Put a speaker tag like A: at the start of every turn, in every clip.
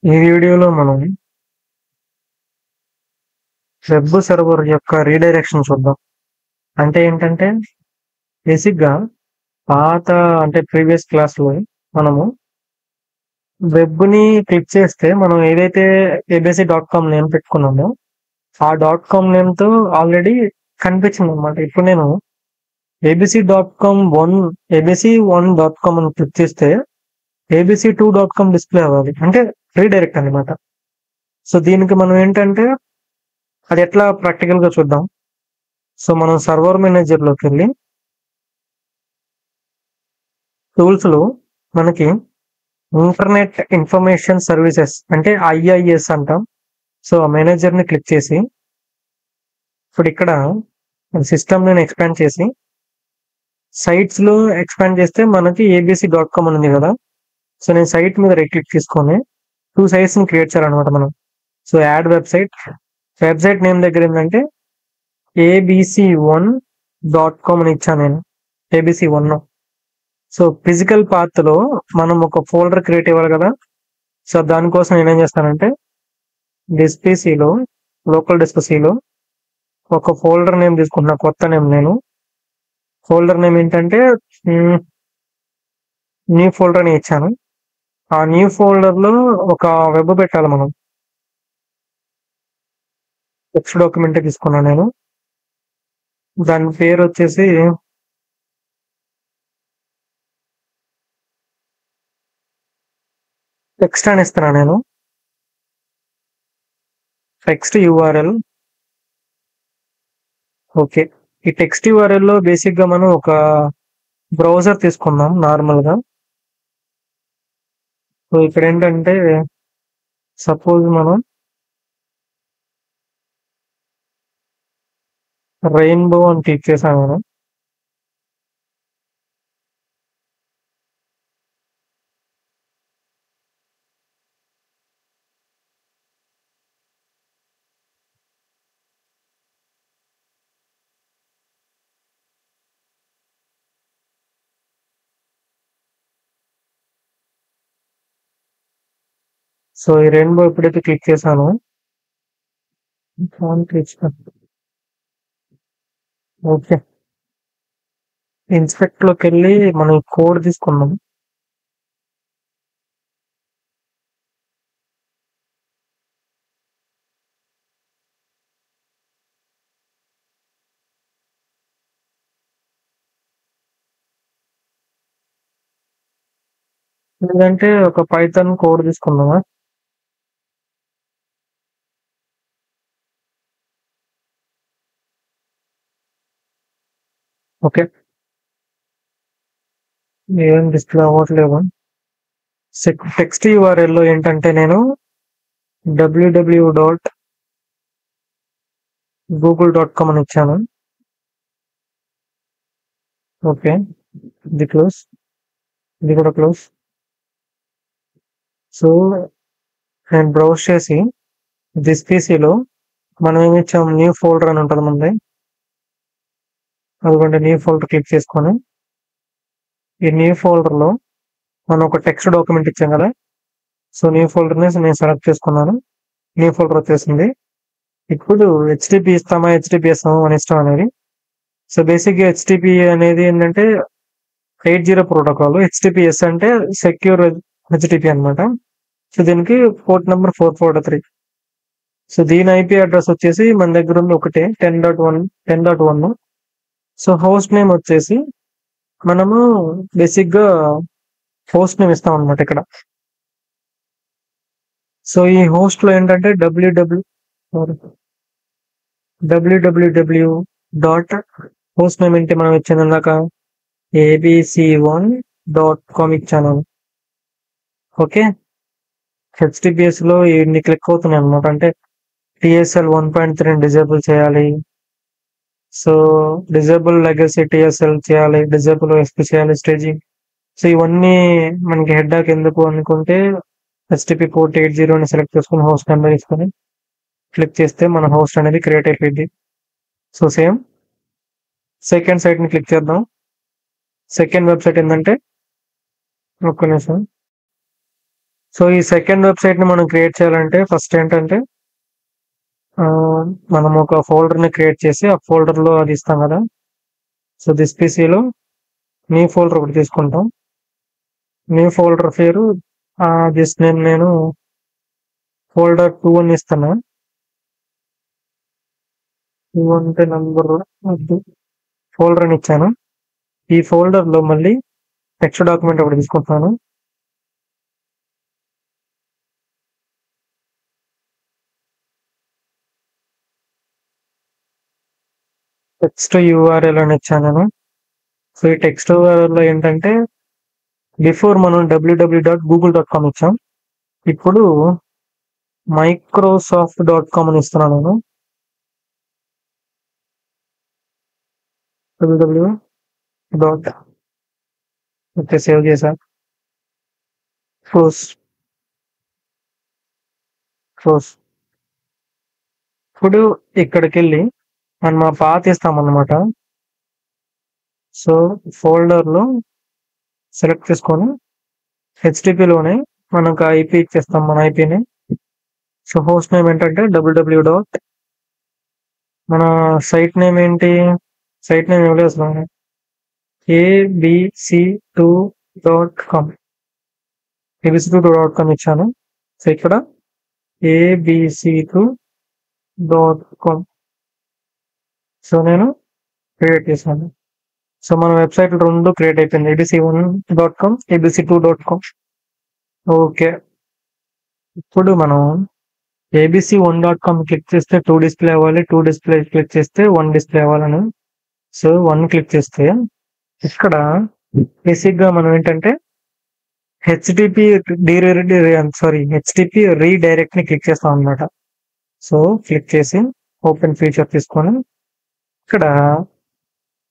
A: ఈ వీడియోలో మనం వెబ్ సర్వర్ యొక్క రీడైరెక్షన్ చూద్దాం. అంటే ఏంటంటే బేసిక్గా పాత అంటే ప్రీవియస్ క్లాస్లో మనము వెబ్ని క్లిక్ చేస్తే మనం ఏదైతే abc.com నేమ్ పెట్టుకున్నామో ఆ .com నేమ్తో ఆల్రెడీ కనిపించింది అనమాట. ఇప్పుడు నేను abc1.com అని క్లిక్ చేస్తే abc2.com డిస్ప్లే అవ్వాలి, అంటే రీడైరెక్ట్ అనమాట. సో దీనికి మనం ఏంటంటే అది ఎట్లా ప్రాక్టికల్ గా చూద్దాం. సో మనం సర్వర్ మేనేజర్ లోకి వెళ్ళి టూల్స్ లో మనకి ఇంటర్నెట్ ఇన్ఫర్మేషన్ సర్వీసెస్ అంటే IIS అంటాం. సో ఆ మేనేజర్ ని క్లిక్ చేసి ఇప్పుడు ఇక్కడ సిస్టమ్ నేను ఎక్స్పాండ్ చేసి సైట్స్ లో ఎక్స్పాండ్ చేస్తే మనకి abc.com అని ఉంది కదా. సో నేను సైట్ మీద రైట్ క్లిక్ తీసుకొని 2 సైట్స్ ని క్రియేట్ చేయాలన్నమాట మనం. సో యాడ్ వెబ్సైట్ నేమ్ దగ్గర ఏంటంటే abc1.com అని ఇచ్చాను నేను, abc1. సో ఫిజికల్ పాత్ లో మనం ఒక ఫోల్డర్ క్రియేట్ అవ్వాలి కదా. సో దానికోసం నేనేం చేస్తానంటే డిస్పీసీలో లోకల్ డిస్పీసీలో ఒక ఫోల్డర్ నేమ్ తీసుకుంటున్నా, కొత్త నేమ్. నేను ఫోల్డర్ నేమ్ ఏంటంటే న్యూ ఫోల్డర్ అని ఇచ్చాను. ఆ న్యూ ఫోల్డర్ లో ఒక వెబ్ పెట్టాలి మనం. టెక్స్ట్ డాక్యుమెంట్ తీసుకున్నాను నేను. దాని పేరు వచ్చేసి టెక్స్ట్ అని ఇస్తున్నా నేను. Text URL. ఓకే, ఈ టెక్స్ట్ URL లో బేసిక్ గా మనం ఒక బ్రౌజర్ తీసుకుందాం నార్మల్ గా. సో ఇక్కడ ఏంటంటే సపోజ్ మనం రెయిన్బో అని క్లిక్ చేసాము మనం. సో ఈ రెయిన్బో ఎప్పుడైతే క్లిక్ చేశానో ఓకే, ఇన్స్పెక్ట్ లోకి వెళ్ళి మనం కోడ్ తీసుకుందాం. ఎందుకంటే ఒక పైథాన్ కోడ్ తీసుకుందామా. ఓకే, ఏం డిస్ప్లే అవ్వట్లేదు. టెక్స్ట్ URL లో ఏంటంటే నేను www.google.com అని ఇచ్చాను. ఓకే, ఇది క్లోజ్, ఇది కూడా క్లోజ్. సో నేను బ్రౌజ్ చేసి దిస్ పీసీలో మనం ఏమి ఇచ్చాం, న్యూ ఫోల్డర్ అని ఉంటుంది మనది. అదిగోండి న్యూ ఫోల్డర్ క్లిక్ చేసుకొని ఈ న్యూ ఫోల్డర్ లో మనం ఒక టెక్స్ట్ డాక్యుమెంట్ ఇచ్చాం కదా. సో న్యూ ఫోల్డర్ ని నేను సెలెక్ట్ చేసుకున్నాను, న్యూ ఫోల్డర్ వచ్చేసింది. ఇప్పుడు HTTP ఇస్తామా HTTP ఇస్తామా మన ఇష్టం అనేది. సో బేసిక్ గా HTTP అనేది ఏంటంటే 8.0 ప్రోటోకాల్. HTTPS అంటే సెక్యూర్ HTTP అనమాట. సో దీనికి పోర్ట్ నెంబర్ 443. సో దీని IP అడ్రస్ వచ్చేసి మన దగ్గర ఉంది ఒకటే 10.1. సో హోస్ట్ నేమ్ వచ్చేసి మనము బేసిక్ గా హోస్ట్ నేమ్ ఇస్తాం అనమాట ఇక్కడ. సో ఈ హోస్ట్ లో ఏంటంటే www హోస్ట్ నేమ్ ఏంటి మనం ఇచ్చిన దాకా abc1.com ఇచ్చాను. ఓకే, HTTPS లో ఇన్ని క్లిక్ అవుతున్నాయి అనమాట. అంటే TSL 1.3 డిజేబుల్ చేయాలి. సో డిజేబుల్ లెగసీ TSL చేయాలి, డిజేబుల్ OSP చేయాలి, స్టేజింగ్. సో ఇవన్నీ మనకి హెడ్డాక్ ఎందుకు అనుకుంటే HTTP పోర్ట్ 80 అని సెలెక్ట్ చేసుకుని హోస్ట్ నెంబర్ తీసుకొని క్లిక్ చేస్తే మన హోస్ట్ అనేది క్రియేట్ అయిపోయింది. సో సేమ్ సెకండ్ సైట్ ని క్లిక్ చేద్దాం. సెకండ్ వెబ్సైట్ ఏంటంటే ఒక్క నిమిషం. సో ఈ సెకండ్ వెబ్సైట్ ని మనం క్రియేట్ చేయాలంటే ఫస్ట్ ఏంటంటే మనం ఒక ఫోల్డర్ ని క్రియేట్ చేసి ఆ ఫోల్డర్ లో అది ఇస్తాం కదా. సో దిస్ పీసీలో న్యూ ఫోల్డర్ ఒకటి తీసుకుంటాం. న్యూ ఫోల్డర్ పేరు దిస్ నేమ్ నేను ఫోల్డర్ 2 అని ఇస్తాను. 2 అంటే నంబర్ ఫోల్డర్ అని ఇచ్చాను. ఈ ఫోల్డర్ లో మళ్ళీ టెక్స్ట్ డాక్యుమెంట్ ఒకటి తీసుకుంటున్నాను. టెక్స్ట్ యూఆర్ఎల్ అని ఇచ్చాను నేను. సో ఈ టెక్స్ట్ యూఆర్ఎల్ లో ఏంటంటే బిఫోర్ మనం www.google.com ఇచ్చాం. ఇప్పుడు microsoft.com అని ఇస్తున్నాను నేను. www. ఓకే, సేవ్ చేశా. క్లోజ్. ఇప్పుడు ఇక్కడికి వెళ్ళి మనం మా పాత్ ఇస్తామన్నమాట. సో ఫోల్డర్ లో సెలెక్ట్ చేసుకొని హెచ్టిపిలోనే మనకు ఐపీ ఇచ్చేస్తాం, మన ఐపీని. సో హోస్ట్ నేమ్ ఏంటంటే www. మన సైట్ నేమ్ ఏంటి, సైట్ నేమ్ ఇవ్వలేదు అసలు, abc2.com. abc2.com ఇచ్చాను. సో ఇక్కడ abc2.com. సో నేను క్రియేట్ చేశాను. సో మన వెబ్సైట్ రెండు క్రియేట్ అయిపోయింది, abc1.com, abc2.com. ఓకే, ఇప్పుడు మనం abc1.com క్లిక్ చేస్తే 2 డిస్ప్లే అవ్వాలి, 2 డిస్ప్లే క్లిక్ చేస్తే 1 డిస్ప్లే అవ్వాలని. సో 1 క్లిక్ చేస్తే ఇక్కడ బేసిక్ గా మనం ఏంటంటే హెచ్టిపి రీడైరెక్ట్ ని క్లిక్ చేస్తాం అన్నమాట. సో క్లిక్ చేసి ఓపెన్ ఫీచర్ తీసుకొని ఇక్కడ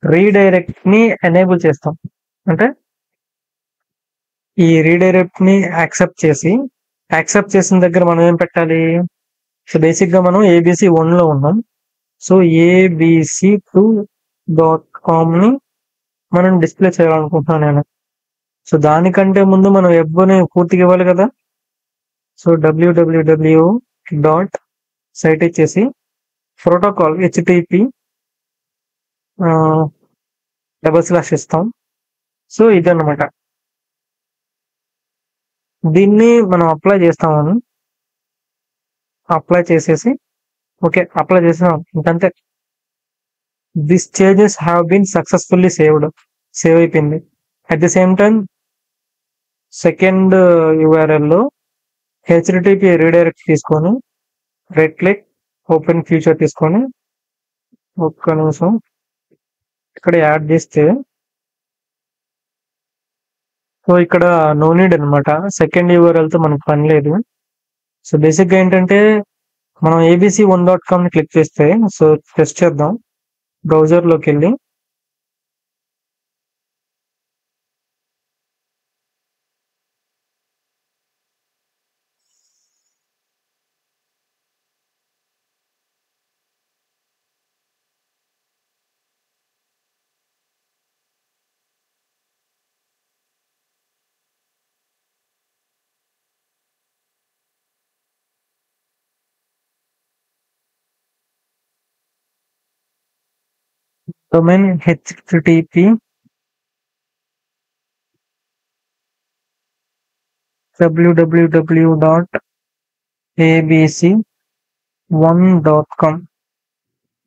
A: రీడైరెక్ట్ ని ఎనేబుల్ చేస్తాం. అంటే ఈ రీడైరెక్ట్ ని యాక్సెప్ట్ చేసిన దగ్గర మనం ఏం పెట్టాలి. సో బేసిక్ గా మనం ABC1 లో ఉన్నాం. సో abc2.com ని మనం డిస్ప్లే చేయాలనుకుంటున్నాను నేను. సో దానికంటే ముందు మనం వెబ్ని పూర్తిగా ఇవ్వాలి కదా. సో www.site ఇచ్చేసి ప్రోటోకాల్ HTTP / ఇస్తాం. సో ఇదన్నమాట. దీన్ని మనం అప్లై చేస్తామని అప్లై చేసేసి ఓకే అప్లై చేసాం ఇంకంతే. This changes have been successfully save అయిపోయింది. At the same time second URL లో హెచ్టిటిపి రీడైరెక్ట్ తీసుకొని రైట్ క్లిక్ ఓపెన్ ఫ్యూచర్ తీసుకొని ఒక్క నిమిషం ఇక్కడ యాడ్ చేస్తే సో ఇక్కడ నో నీడ్ అనమాట, సెకండ్ యూఆర్ఎల్ తో మనకు పని లేదు. సో బేసిక్ గా ఏంటంటే మనం abc1.com ని క్లిక్ చేస్తే సో టెస్ట్ చేద్దాం. బ్రౌజర్ లోకి వెళ్ళి డొమైన్ http www.abc1.com.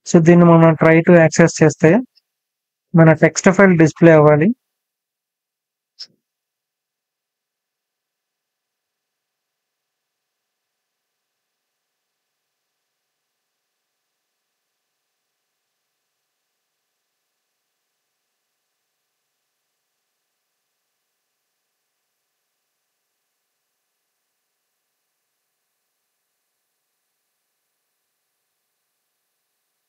A: సో దీన్ని మనం ట్రై టు యాక్సెస్ చేస్తే మన టెక్స్ట్ ఫైల్ డిస్ప్లే అవ్వాలి.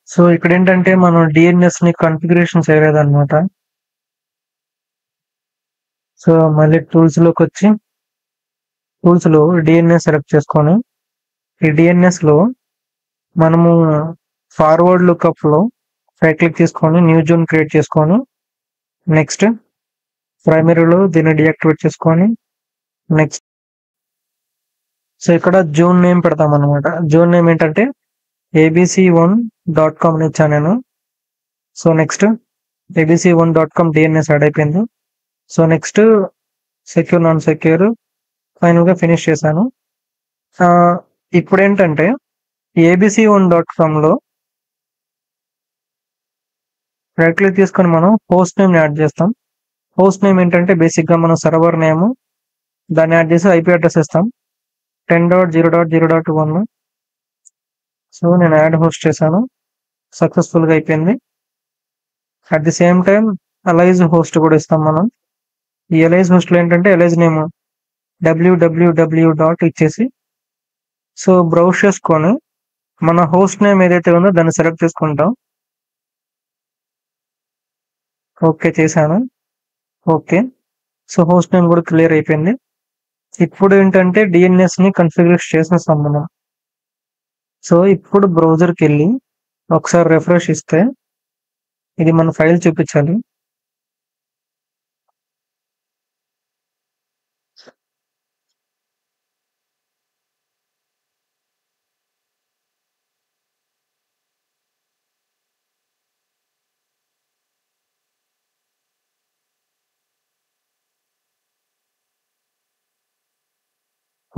A: సో ఇక్కడ ఏంటంటే మనం డిఎన్ఎస్ ని కాన్ఫిగరేషన్ చేయలేదన్నమాట. సో మళ్ళీ టూల్స్ లోకి వచ్చి టూల్స్ లో డిఎన్ఎస్ సెలెక్ట్ చేసుకొని ఈ డిఎన్ఎస్ లో మనము ఫార్వర్డ్ లుక్అప్ లో రైట్ క్లిక్ చేసుకొని న్యూ జోన్ క్రియేట్ చేసుకొని నెక్స్ట్ ప్రైమరీలో దీన్ని డియాక్టివేట్ చేసుకొని నెక్స్ట్ సో ఇక్కడ జూన్ నేమ్ పెడతాం అనమాట. జూన్ నేమ్ ఏంటంటే abc1.com అని ఇచ్చాను నేను. So next abc1.com DNS add అయిపోయింది. So next secure non secure final గా ఫినిష్ చేశాను. ఇప్పుడు ఏంటంటే abc1.com లో రైట్ క్లిక్ తీసుకొని మనం హోస్ట్ నేమ్ యాడ్ చేస్తాం. హోస్ట్ నేమ్ ఏంటంటే బేసిక్ గా మనం సర్వర్ నేమ్ దాన్ని యాడ్ చేసి ఐపీ అడ్రస్ ఇస్తాం 10.0.0.1. సో నేను యాడ్ హోస్ట్ చేశాను, సక్సెస్ఫుల్ గా అయిపోయింది. At the same time alias host కూడా ఇస్తాం మనం. ఈ అలైజ్ హోస్ట్ లో ఏంటంటే అలైజ్ నేమ్ www. ఇచ్చేసి సో బ్రౌజ్ చేసుకొని మన హోస్ట్ నేమ్ ఏదైతే ఉందో దాన్ని సెలెక్ట్ చేసుకుంటాం. ఓకే చేశాను. ఓకే, సో హోస్ట్ నేమ్ కూడా క్లియర్ అయిపోయింది. ఇప్పుడు ఏంటంటే డిఎన్ఎస్ ని కన్ఫిగర్ చేసేస్తాం మనం. సో ఇప్పుడు బ్రౌజర్కి వెళ్ళి ఒకసారి రిఫ్రెష్ ఇస్తే ఇది మన ఫైల్ చూపించాలి.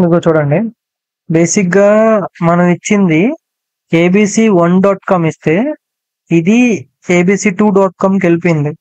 A: మీకు చూడండి, బేసిక్ గా మనం ఇచ్చింది abc1.com ఇస్తే ఇది abc2.com కి వెళ్ళిపోయింది.